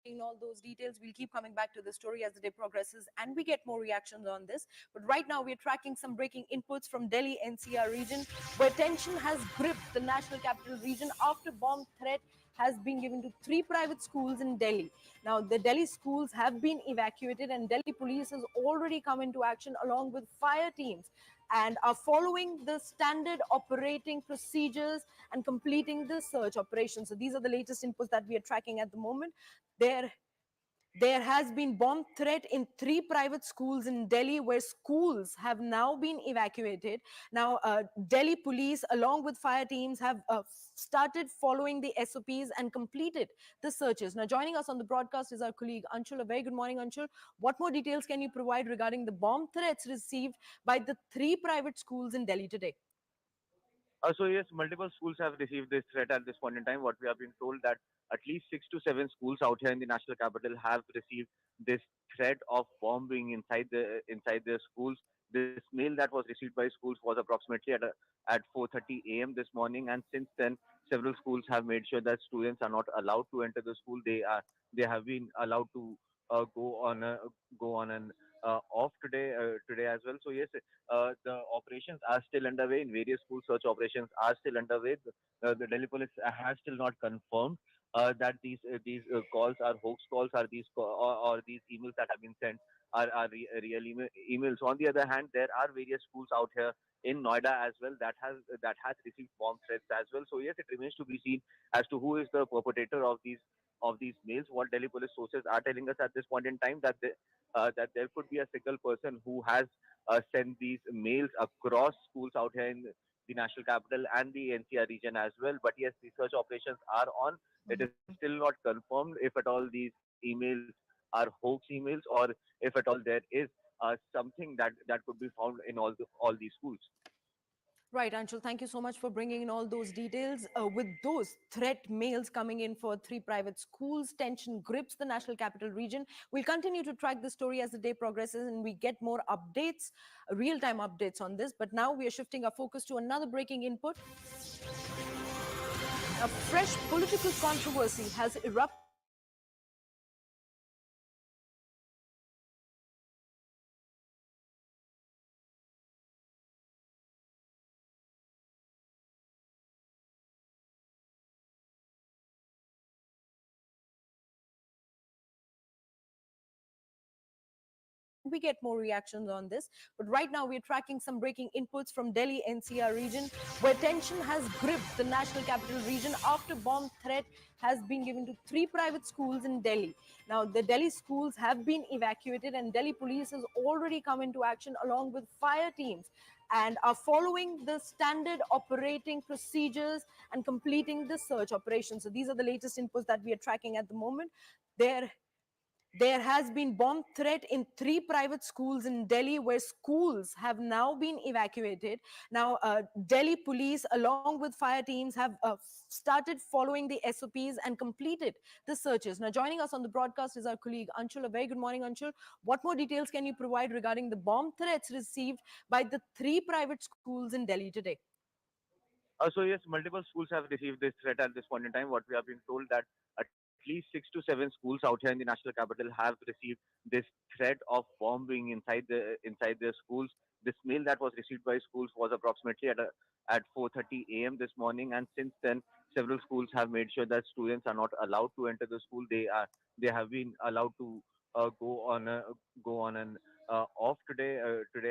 bringing all those details. We'll keep coming back to the story as the day progresses and we get more reactions on this. But right now, we're tracking some breaking inputs from Delhi-NCR region, where tension has gripped the national capital region after bomb threat has been given to three private schools in Delhi. Now, the Delhi schools have been evacuated, and Delhi police has already come into action along with fire teams and are following the standard operating procedures and completing the search operation. So these are the latest inputs that we are tracking at the moment. There there has been bomb threat in three private schools in Delhi, where schools have now been evacuated. Now, Delhi police, along with fire teams, have started following the SOPs and completed the searches. Now, joining us on the broadcast is our colleague Anshul. A very good morning, Anshul. What more details can you provide regarding the bomb threats received by the three private schools in Delhi today? So yes, multiple schools have received this threat at this point in time. What we have been told that at least 6 to 7 schools out here in the national capital have received this threat of bombing inside their schools. This mail that was received by schools was approximately at 4:30 a.m. this morning, and since then, several schools have made sure that students are not allowed to enter the school. They have been allowed to go on an off today as well. So yes, the operations are still underway in various schools. Search operations are still underway. The Delhi police has still not confirmed that these calls are hoax calls, or these emails that have been sent are real emails. On the other hand, there are various schools out here in Noida as well that has received bomb threats as well. So yes, it remains to be seen as to who is the perpetrator of these mails. What Delhi police sources are telling us at this point in time, that there could be a single person who has sent these mails across schools out here in the national capital and the NCR region as well. But yes, the search operations are on. It is still not confirmed if at all these emails are hoax emails, or if at all there is something that could be found in all these schools. Right, Anshul, thank you so much for bringing in all those details. With those threat mails coming in for three private schools, tension grips the national capital region. We'll continue to track the story as the day progresses and we get more updates, real-time updates on this. But now we are shifting our focus to another breaking input. A fresh political controversy has erupted. And we get more reactions on this. But right now, we're tracking some breaking inputs from Delhi-NCR region, where tension has gripped the national capital region after bomb threat has been given to three private schools in Delhi. Now, the Delhi schools have been evacuated, and Delhi police has already come into action along with fire teams and are following the standard operating procedures and completing the search operation. So these are the latest inputs that we are tracking at the moment. There has been bomb threat in three private schools in Delhi, where schools have now been evacuated. Now, Delhi police, along with fire teams, have started following the SOPs and completed the searches. Now, joining us on the broadcast is our colleague Anshul. A very good morning, Anshul. What more details can you provide regarding the bomb threats received by the three private schools in Delhi today? So yes, multiple schools have received this threat at this point in time. What we have been told that at least 6 to 7 schools out here in the national capital have received this threat of bombing inside their schools. This mail that was received by schools was approximately at 4:30 a.m. this morning, and since then, several schools have made sure that students are not allowed to enter the school. They have been allowed to go on an off today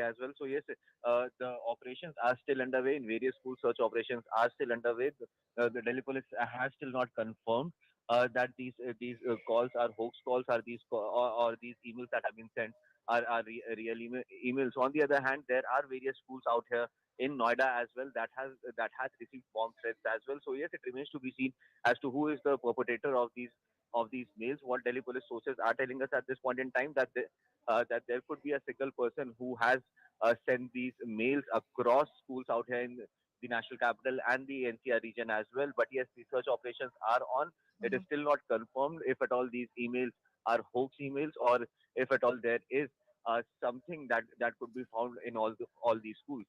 as well. So yes, the operations are still underway in various schools. Search operations are still underway. The Delhi police has still not confirmed that these calls are hoax calls, or these emails that have been sent are real emails. On the other hand, there are various schools out here in Noida as well that has received bomb threats as well. So yes, it remains to be seen as to who is the perpetrator of these mails. What Delhi police sources are telling us at this point in time, that there could be a single person who has sent these mails across schools out here in the national capital and the NCR region as well. But yes, the search operations are on. It is Mhm. still not confirmed if at all these emails are hoax emails, or if at all there is something that could be found in all these schools.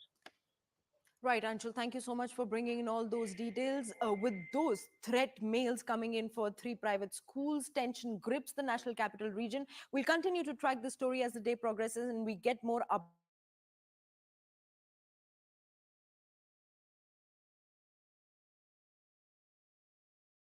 Right, Anshul, thank you so much for bringing in all those details. With those threat mails coming in for three private schools, tension grips the national capital region. We'll continue to track the story as the day progresses and we get more updates on this. But right now, we are tracking some breaking inputs from Delhi-NCR region, where tension grips the national capital region. We'll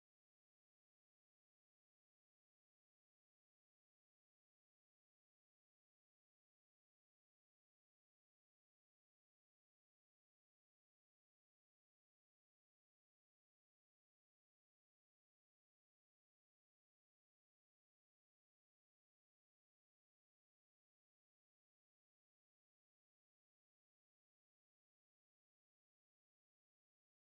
continue to track the story as the day progresses, and we get more updates on this. But right now, we are tracking some breaking inputs from Delhi-NCR region, where tension grips the national capital region. We'll continue to track the story as the day progresses, and we get more updates on this. But right now, we are tracking some breaking inputs from Delhi-NCR region, where tension grips the national capital region. We'll continue to track the story as the day progresses, and we get more updates on this. But right now, we are tracking some breaking inputs from Delhi-NCR region, where tension grips the national capital region. We'll continue to track the story as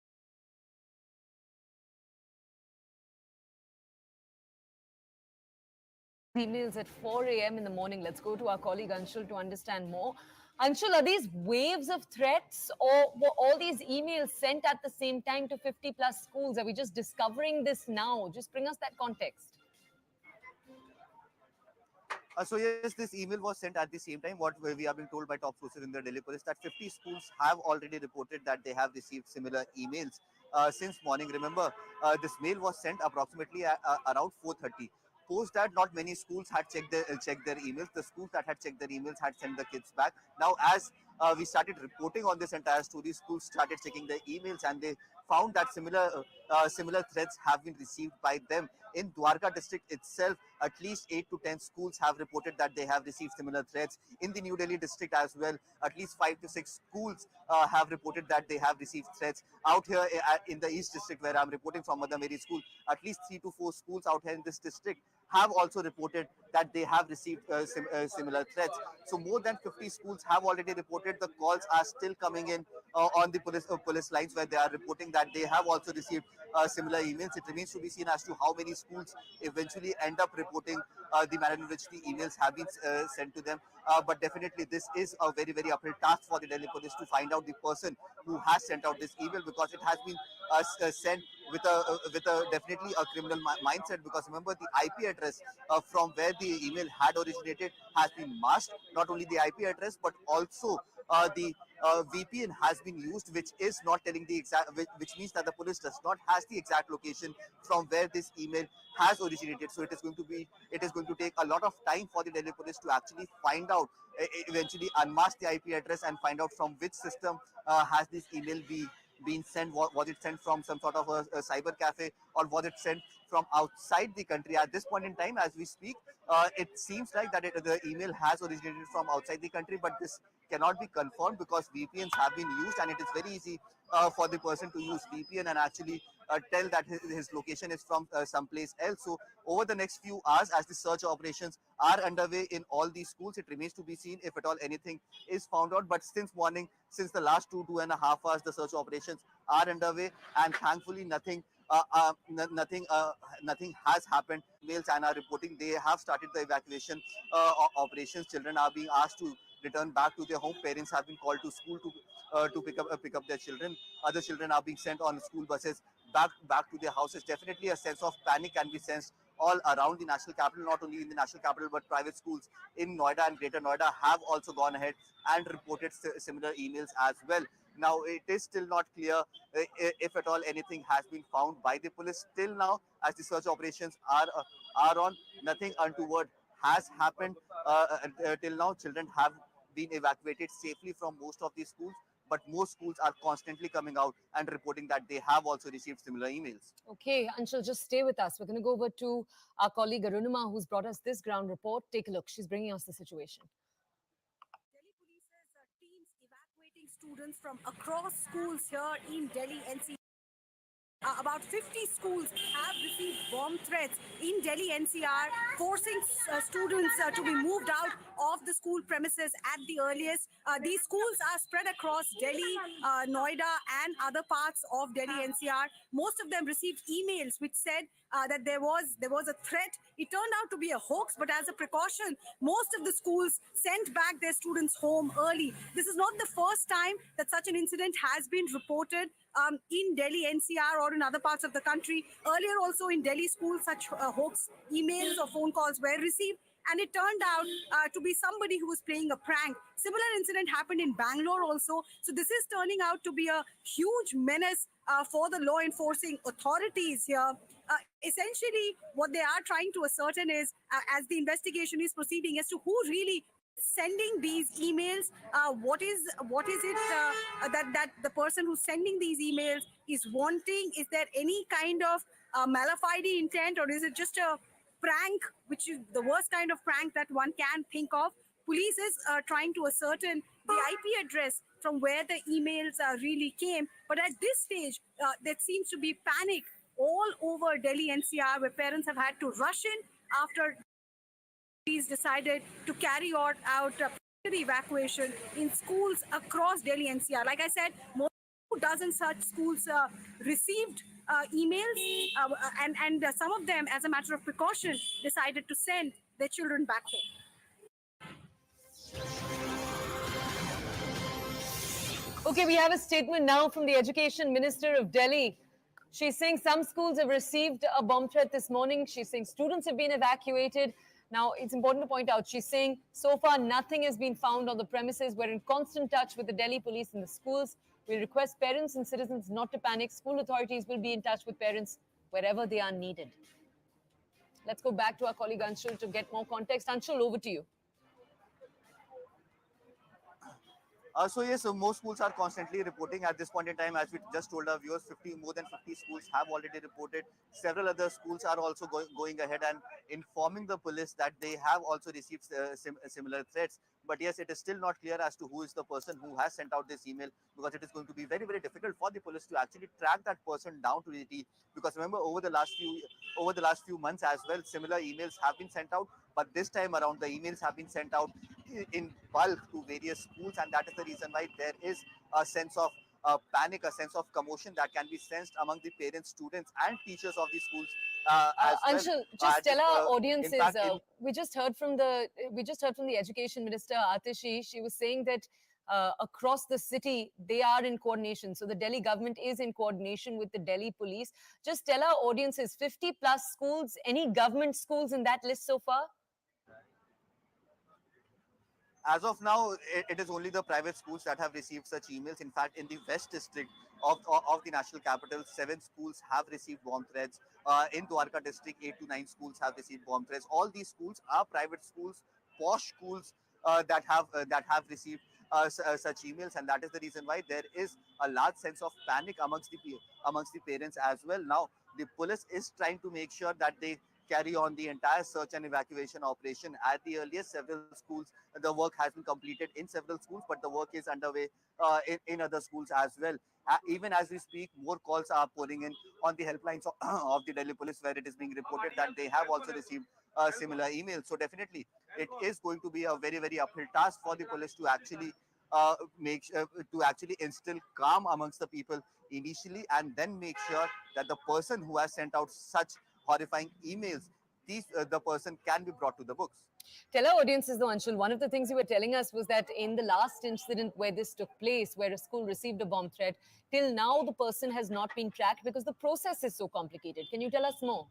the day Emails progresses, at and we get 4 more a.m. in the updates on morning. this. Let's go to our But right colleague now, we are Anshul to tracking some understand breaking more. inputs from Anshul, are these waves of Delhi-NCR threats region, or were where all these tension emails grips the sent at the national same capital time to region. 50 plus schools? Are we just discovering this now? Just bring us that context. So yes, this email was sent at the same time. What we have been told by top sources in the Delhi police that 50 schools have already reported that they have received similar emails since morning. Remember, this mail was sent approximately around 4:30. Post that, not many schools had checked their emails. The schools that had checked their emails had sent the kids back. Now, as we started reporting on this entire story, schools started checking their emails and they found that similar threats have been received by them in Dwarka district itself. At least 8 to 10 schools have reported that they have received similar threats. In the New Delhi district as well, at least 5 to 6 schools have reported that they have received threats. Out here in the East district, where I'm reporting from Mother Mary School, at least 3 to 4 schools out here in this district have also reported that they have received similar threats. So more than 50 schools have already reported. The calls are still coming in on the police lines, where they are reporting that they have also received similar emails. It remains to be seen as to how many schools eventually end up reporting the manner in which the emails have been sent to them. But definitely, this is a very uphill task for the Delhi police to find out the person who has sent out this email, because it has been sent with a definitely a criminal mindset. Because remember, the IP address from where the email had originated has been masked. Not only the IP address, but also the VPN has been used, which is not telling the exact, which means that the police does not has the exact location from where this email has originated. So it is going to take a lot of time for the Delhi police to actually find out, eventually unmask the IP address and find out from which system has this email been sent. Was it sent from some sort of a cyber cafe, or was it sent from outside the country? At this point in time, as we speak, it seems like that the email has originated from outside the country, but this cannot be confirmed because VPNs have been used, and it is very easy for the person to use VPN and actually tell that his location is from someplace else. So over the next few hours, as the search operations are underway in all these schools, it remains to be seen if at all anything is found out. But since morning, since the last 2.5 hours, the search operations are underway, and thankfully nothing has happened. Mails and are reporting they have started the evacuation operations. Children are being asked to return back to their home. Parents have been called to school to pick up their children. Other children are being sent on school buses back to their houses. Definitely, a sense of panic can be sensed all around the national capital. Not only in the national capital, but private schools in Noida and Greater Noida have also gone ahead and reported similar emails as well. Now, it is still not clear if at all anything has been found by the police. Till now, as the search operations are on, nothing untoward has happened. Till now, children have been evacuated safely from most of these schools, but most schools are constantly coming out and reporting that they have also received similar emails. Okay, Anshul, just stay with us. We're going to go over to our colleague Arunima, who's brought us this ground report. Take a look. She's bringing us the situation. Delhi Police's teams evacuating students from across schools here in Delhi NCR. About 50 schools have received bomb threats in Delhi NCR, forcing students to be moved out of the school premises at the earliest. These schools are spread across Delhi, Noida, and other parts of Delhi NCR. Most of them received emails which said that there was a threat. It turned out to be a hoax, but as a precaution, most of the schools sent back their students home early. This is not the first time that such an incident has been reported in Delhi NCR or in other parts of the country. Earlier, also in Delhi schools, such hoax emails or phone calls were received. and it turned out to be somebody who was playing a prank. Similar incident happened in Bangalore also. So this is turning out to be a huge menace for the law enforcing authorities here. Essentially, what they are trying to ascertain is, as the investigation is proceeding, as to who really sending these emails. What is it that the person who's sending these emails is wanting? Is there any kind of malafide intent, or is it just a prank, which is the worst kind of prank that one can think of? Police is trying to ascertain the IP address from where the emails really came. But at this stage, there seems to be panic all over Delhi NCR, where parents have had to rush in after police decided to carry out evacuation in schools across Delhi NCR. Like I said, more than 2 dozen such schools received emails, and some of them, as a matter of precaution, decided to send their children back home. Okay, we have a statement now from the Education Minister of Delhi. She's saying some schools have received a bomb threat this morning. She's saying students have been evacuated. Now, it's important to point out, she's saying so far nothing has been found on the premises. We're in constant touch with the Delhi police and the schools. We request parents and citizens not to panic. School authorities will be in touch with parents wherever they are needed. Let's go back to our colleague Anshul to get more context. Anshul, over to you. So most schools are constantly reporting at this point in time. As we just told our viewers, more than 50 schools have already reported. Several other schools are also going ahead and informing the police that they have also received similar threats. But yes, it is still not clear as to who is the person who has sent out this email, because it is going to be very difficult for the police to actually track that person down to the T. Because remember, over the last few months as well, similar emails have been sent out. But this time around, the emails have been sent out in bulk to various schools, and that is the reason why there is a sense of panic, a sense of commotion that can be sensed among the parents, students, and teachers of the schools as well. Anshul, just tell our In audiences. fact, We just heard from the Education Minister Atishi. She was saying that across the city they are in coordination. So the Delhi government is in coordination with the Delhi police. Just tell our audiences, 50 plus schools. Any government schools in that list so far? as of now, it is only the private schools that have received such emails. In fact, in the West District of the national capital, 7 schools have received bomb threats. In Dwarka District, 8 to 9 schools have received bomb threats. All these schools are private schools, posh schools that have received such emails, and that is the reason why there is a large sense of panic amongst the parents as well. Now, the police is trying to make sure that they carry on the entire search and evacuation operation at the earliest. Several schools, the work has been completed in several schools, but the work is underway in other schools as well. Even as we speak, more calls are pouring in on the helplines of the Delhi police, where it is being reported that they have also received similar emails. So definitely, it is going to be a very uphill task for the police to actually to actually instill calm amongst the people initially, and then make sure that the person who has sent out such horrifying emails, the person can be brought to the books. Tell our audiences though, Anshul, one of the things you were telling us was that in the last incident where this took place, where a school received a bomb threat, till now the person has not been tracked because the process is so complicated. Can you tell us more?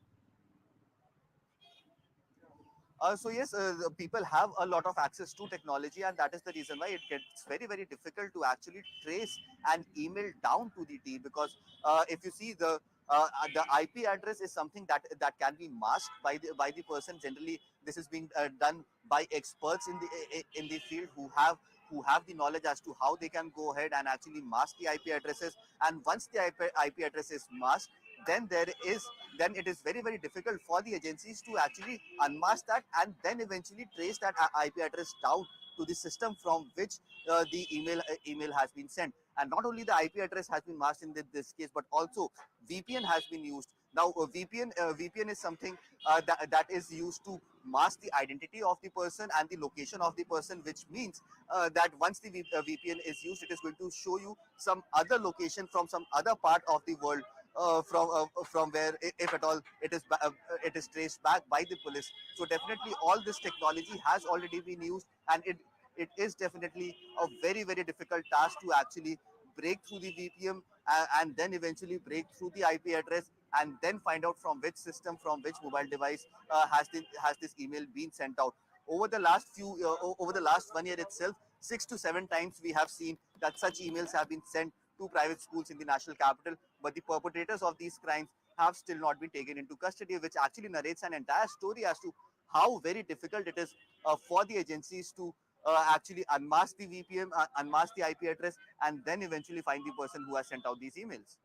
So yes, people have a lot of access to technology, and that is the reason why it gets very difficult to actually trace an email down to the T. Because if you see the IP address is something that can be masked by the person. Generally, this is being done by experts in the field who have the knowledge as to how they can go ahead and actually mask the IP addresses. And once the IP address is masked, then then it is very difficult for the agencies to actually unmask that and then eventually trace that IP address down to the system from which the email has been sent. And not only the IP address has been masked in this case, but also VPN has been used. Now, VPN is something that is used to mask the identity of the person and the location of the person, which means that once the VPN is used, it is going to show you some other location from some other part of the world, from where, if at all, it is traced back by the police. So definitely, all this technology has already been used, and it is definitely a very difficult task to actually break through the VPN and then eventually break through the IP address and then find out from which system, from which mobile device has this email been sent out. Over the last 1 year itself, 6 to 7 times we have seen that such emails have been sent to private schools in the national capital, but the perpetrators of these crimes have still not been taken into custody, which actually narrates an entire story as to how very difficult it is for the agencies to actually unmask the VPN, unmask the IP address, and then eventually find the person who has sent out these emails.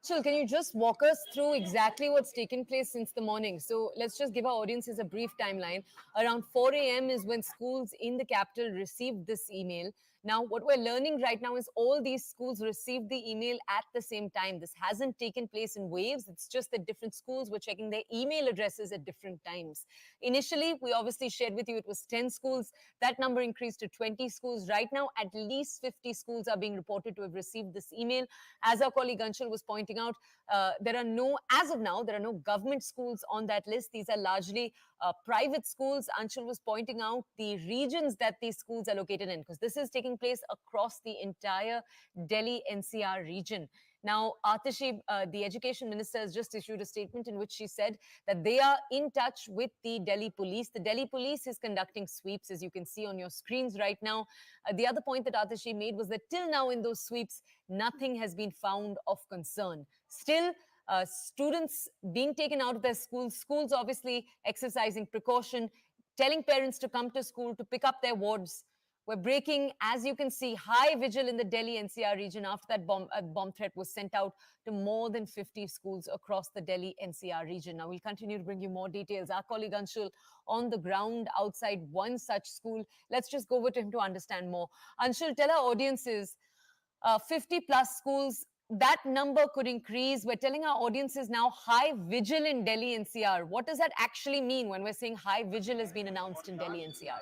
Anshul, can you just walk us through exactly what's taken place since the morning? So let's just give our audiences a brief timeline. Around 4 a.m. is when schools in the capital received this email. Now, what we're learning right now is all these schools received the email at the same time. This hasn't taken place in waves. It's just that different schools were checking their email addresses at different times. Initially, we obviously shared with you it was 10 schools. That number increased to 20 schools. Right now, at least 50 schools are being reported to have received this email. As our colleague Anshul was pointing out, as of now, there are no government schools on that list. These are largely private schools. Anshul was pointing out the regions that these schools are located in, because this is taking place across the entire Delhi-NCR region. Now, Atishi, the education minister, has just issued a statement in which she said that they are in touch with the Delhi police. The Delhi police is conducting sweeps, as you can see on your screens right now. The other point that Atishi made was that till now in those sweeps, nothing has been found of concern. Still, students being taken out of their schools obviously exercising precaution, telling parents to come to school to pick up their wards. We're breaking, as you can see, high vigil in the Delhi-NCR region after that bomb threat was sent out to more than 50 schools across the Delhi-NCR region. Now, we'll continue to bring you more details. Our colleague Anshul on the ground outside one such school. Let's just go over to him to understand more. Anshul, tell our audiences, 50 plus schools, that number could increase. We're telling our audiences now high vigil in Delhi-NCR. What does that actually mean when we're saying high vigil has been announced in Delhi-NCR?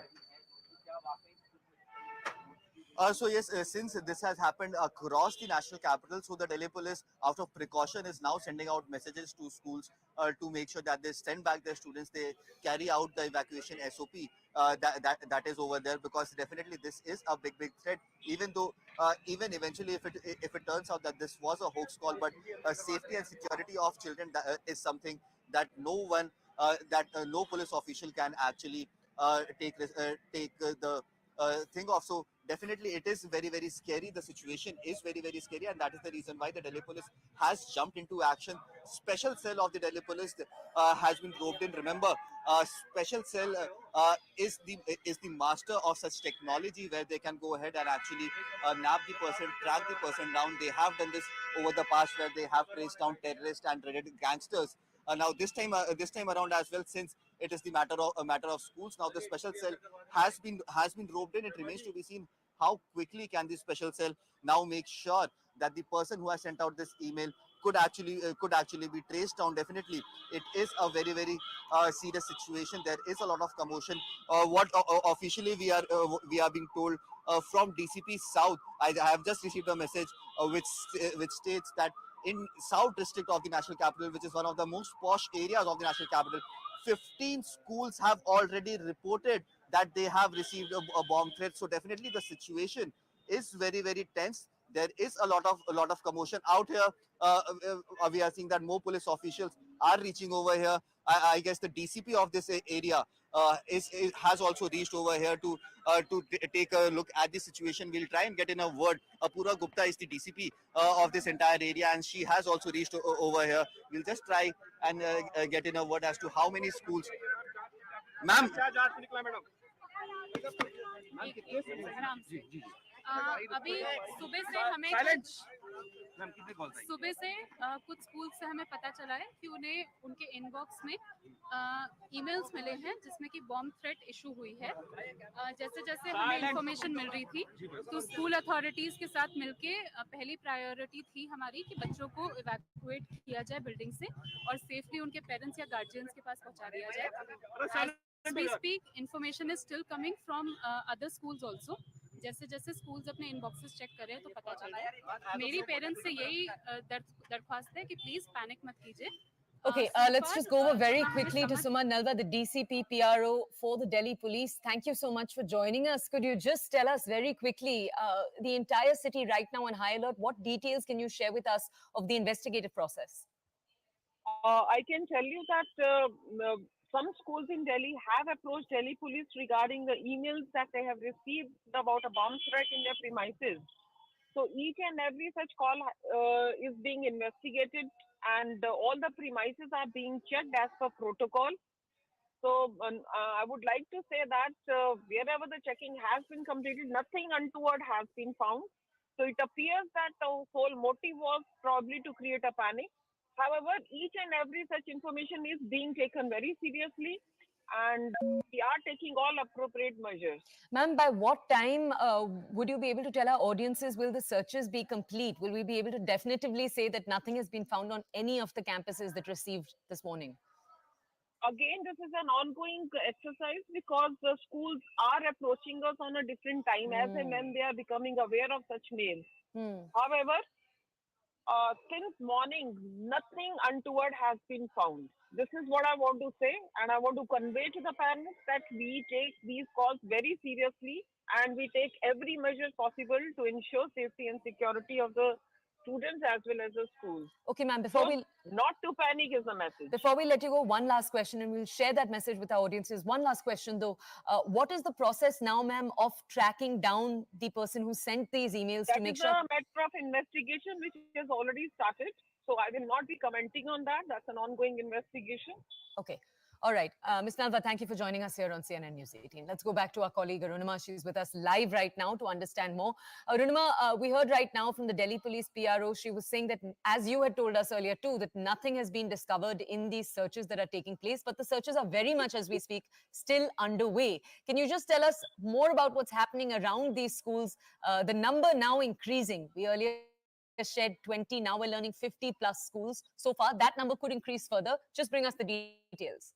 So yes, since this has happened across the national capital, so the Delhi police, out of precaution, is now sending out messages to schools to make sure that they send back their students. They carry out the evacuation SOP that is over there, because definitely this is a big threat. Even though, even eventually, if it turns out that this was a hoax call, but safety and security of children is something that no police official can actually take the thing off. So definitely it is very scary. The situation is very scary, and that is the reason why the Delhi police has jumped into action. Special cell of the Delhi police has been roped in. Remember, special cell is the master of such technology, where they can go ahead and actually nab the person, track the person down. They have done this over the past, where they have traced down terrorists and dreaded gangsters. Now this time around as well, since it is the matter of schools. Now the special cell has been roped in. It remains to be seen how quickly can the special cell now make sure that the person who has sent out this email could actually be traced down. Definitely, it is a very serious situation. There is a lot of commotion. What officially we are being told from DCP South. I have just received a message which states that in South District of the National Capital, which is one of the most posh areas of the National Capital, 15 schools have already reported that they have received a bomb threat. So definitely the situation is very tense. There is a lot of commotion out here. We are seeing that more police officials are reaching over here. I guess the DCP of this area has also reached over here to take a look at the situation. We'll try and get in a word. Apura Gupta is the DCP of this entire area, and she has also reached over here. We'll just try and get in a word as to how many schools. Ma'am. अभी सुबह से हमें कुछ school से हमें पता चला है कि उन्हें उनके इनबॉक्स में ईमेल्स मिले हैं जिसमें कि बॉम्ब थ्रेट इशू हुई है। जैसे जैसे हमें इंफॉर्मेशन मिल रही थी तो स्कूल अथॉरिटीज़ के साथ मिलके पहली प्रायोरिटी थी हमारी कि बच्चों को इवैक्यूएट किया जाए बिल्डिंग से और सेफली उनके पेरेंट्स या गार्जियंस के पास पहुंचा दिया जाए। As we speak, information is still coming from other schools also. जैसे जैसे स्कूल्स अपने इनबॉक्सेस चेक कर रहे हैं तो पता चल रहा है। मेरी पेरेंट्स से यही दरख्वास्त है कि प्लीज पैनिक मत कीजिए। Okay, let's just go over very quickly to Suman Nalva, the DCP PRO for the Delhi Police. Thank you so much for joining us. Could you just tell us very quickly, the entire city right now on high alert, what details can you share with us of the investigative process? I can tell you that some schools in Delhi have approached Delhi police regarding the emails that they have received about a bomb threat in their premises. So each and every such call is being investigated, and all the premises are being checked as per protocol. So I would like to say that wherever the checking has been completed, nothing untoward has been found. So it appears that the whole motive was probably to create a panic. However, each and every such information is being taken very seriously, and we are taking all appropriate measures. Ma'am, by what time would you be able to tell our audiences will the searches be complete? Will we be able to definitively say that nothing has been found on any of the campuses that received this warning? Again, this is an ongoing exercise because the schools are approaching us on a different time as and when they are becoming aware of such mails. Hmm. However, since morning, nothing untoward has been found. This is what I want to say, and I want to convey to the parents that we take these calls very seriously and we take every measure possible to ensure safety and security of the students as well as the schools. Okay, ma'am, So, not to panic is the message. before we let you go, one last question, and we'll share that message with our audiences. One last question, though. What is the process now, ma'am, of tracking down the person who sent these emails to That make is sure? a matter of investigation which has already started. So I will not be commenting on that. That's an ongoing investigation. Okay. All right. Ms. Nalva, thank you for joining us here on CNN News 18. Let's go back to our colleague Arunima. She's with us live right now to understand more. Arunima, we heard right now from the Delhi Police PRO. She was saying that, as you had told us earlier too, that nothing has been discovered in these searches that are taking place, but the searches are very much, as we speak, still underway. Can you just tell us more about what's happening around these schools? The number now increasing. We earlier shared 20, now we're learning 50 plus schools. So far, that number could increase further. Just bring us the details.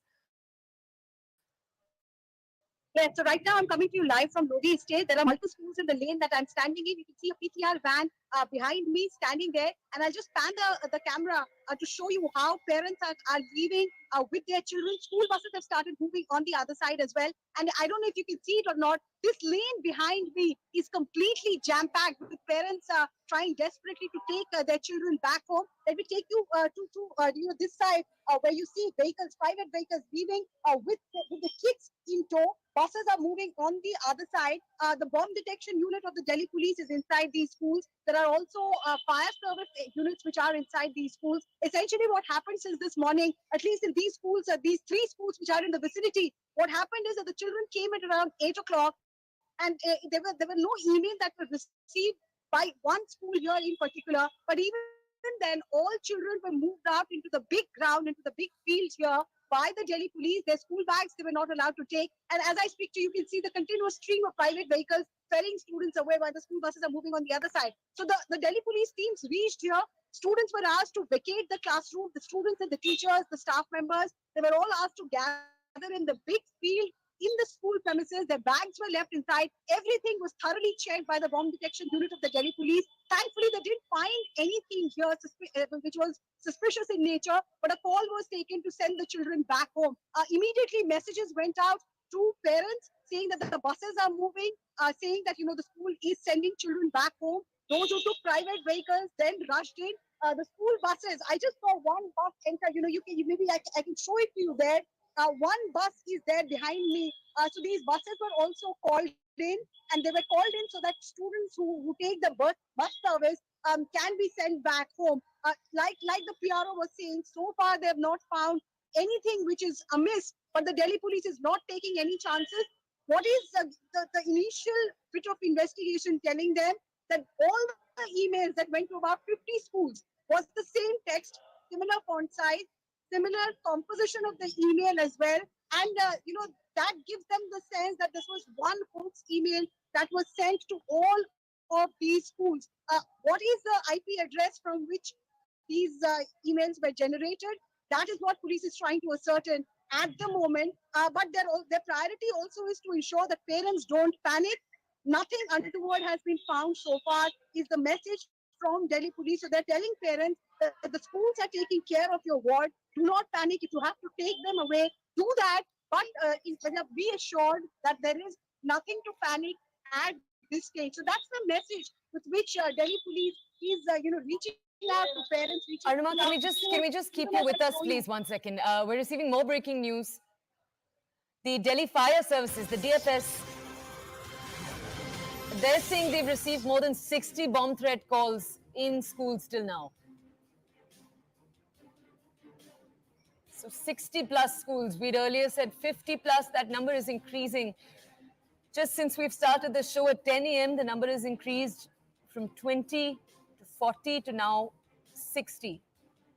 Yes, so right now I'm coming to you live from Lodi Estate. There are multiple schools in the lane that I'm standing in. You can see a PTR van behind me standing there. And I'll just pan the camera to show you how parents are leaving with their children. School buses have started moving on the other side as well. And I don't know if you can see it or not. This lane behind me is completely jam-packed with parents trying desperately to take their children back home. Let me take you to this side where you see vehicles, private vehicles leaving with the kids in tow. Buses are moving on the other side. The bomb detection unit of the Delhi police is inside these schools. There are also fire service units which are inside these schools. Essentially, what happened since this morning, at least in these schools, these three schools which are in the vicinity, what happened is that the children came at around 8 o'clock, and there were no emails that were received by one school here in particular. But even then, all children were moved out into the big ground, into the big field here by the Delhi police. Their school bags they were not allowed to take. And as I speak to you, you can see the continuous stream of private vehicles ferrying students away while the school buses are moving on the other side. So the Delhi police teams reached here. Students were asked to vacate the classroom. The students and the teachers, the staff members, they were all asked to gather in the big field in the school premises. Their bags were left inside. Everything was thoroughly checked by the bomb detection unit of the Delhi police. Thankfully, they didn't find anything here which was suspicious in nature, but a call was taken to send the children back home. Immediately, messages went out to parents saying that the buses are moving, saying that the school is sending children back home. Those who took private vehicles then rushed in. The school buses. I just saw one bus enter. You can maybe I can show it to you there. One bus is there behind me. So these buses were also called in, and they were called in so that students who take the bus service can be sent back home. Like the PRO was saying, so far they have not found anything which is amiss, but the Delhi police is not taking any chances. What is the initial bit of investigation telling them that all the emails that went to about 50 schools was the same text, similar font size, similar composition of the email as well. And, that gives them the sense that this was one hoax email that was sent to all of these schools. What is the IP address from which these emails were generated? That is what police is trying to ascertain at the moment. But their priority also is to ensure that parents don't panic. Nothing untoward has been found so far is the message from Delhi police. So they're telling parents that the schools are taking care of your ward. Do not panic. If you have to take them away, do that. But be assured that there is nothing to panic at this stage. So that's the message with which Delhi police is reaching Arunima, can we just keep you with us, please, 1 second? We're receiving more breaking news. The Delhi Fire Services, the DFS, they're saying they've received more than 60 bomb threat calls in schools till now. So 60 plus schools. We'd earlier said 50 plus. That number is increasing. Just since we've started the show at 10 a.m., the number has increased from 20 to 40 to now 60.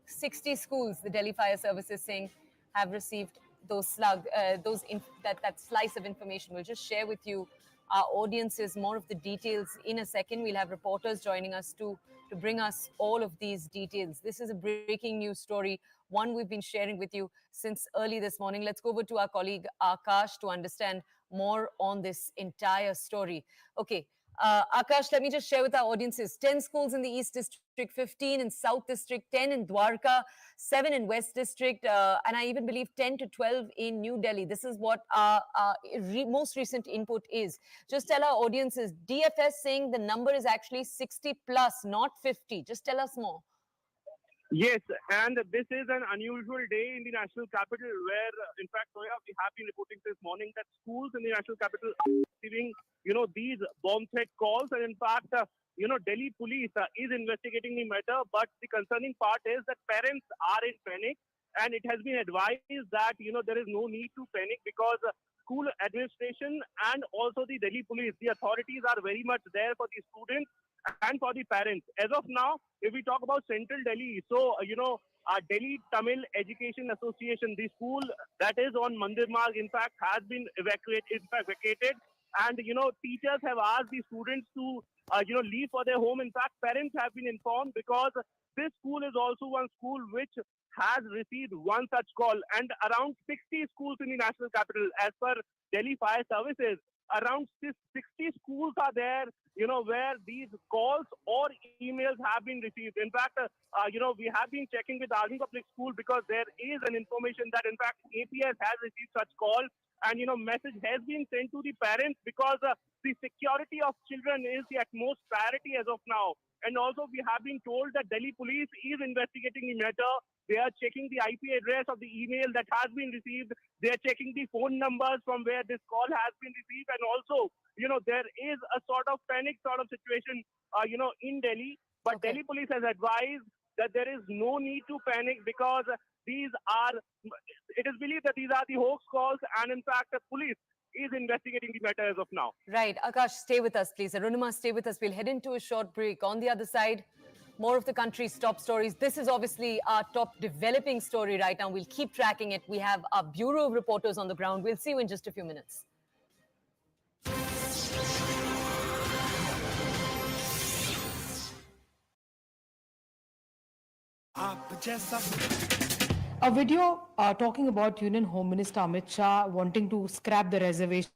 60 schools, the Delhi Fire Service is saying, have received those that slice of information. We'll just share with you our audiences more of the details in a second. We'll have reporters joining us to bring us all of these details. This is a breaking news story, one we've been sharing with you since early this morning. Let's go over to our colleague Akash to understand more on this entire story. Okay, Akash, let me just share with our audiences. 10 schools in the East District, 15 in South District, 10 in Dwarka, 7 in West District, and I even believe 10 to 12 in New Delhi. This is what our most recent input is. Just tell our audiences, DFS saying the number is actually 60 plus, not 50. Just tell us more. Yes, and this is an unusual day in the national capital where, in fact, Soya, we have been reporting this morning that schools in the national capital are receiving, these bomb threat calls. And in fact, Delhi police is investigating the matter. But the concerning part is that parents are in panic. And it has been advised that, there is no need to panic because school administration and also the Delhi police, the authorities are very much there for the students and for the parents. As of now, if we talk about Central Delhi, so, Delhi Tamil Education Association, the school that is on Mandir Marg, in fact, has been vacated. And, teachers have asked the students to, leave for their home. In fact, parents have been informed because this school is also one school which has received one such call. And around 60 schools in the national capital, as per Delhi Fire Services, around 60 schools are there, where these calls or emails have been received. In fact, we have been checking with Army Public School because there is an information that, in fact, APS has received such call. And, message has been sent to the parents because the security of children is the utmost priority as of now. And also, we have been told that Delhi police is investigating the matter. They are checking the IP address of the email that has been received. They are checking the phone numbers from where this call has been received. And also, there is a sort of panic sort of situation, in Delhi. But Okay. Delhi police has advised that there is no need to panic because it is believed that these are the hoax calls. And in fact, the police is investigating the matter as of now. Right. Akash, stay with us, please. Arunima, stay with us. We'll head into a short break. On the other side, more of the country's top stories. This is obviously our top developing story right now. We'll keep tracking it. We have our bureau of reporters on the ground. We'll see you in just a few minutes. A video talking about Union Home Minister Amit Shah wanting to scrap the reservation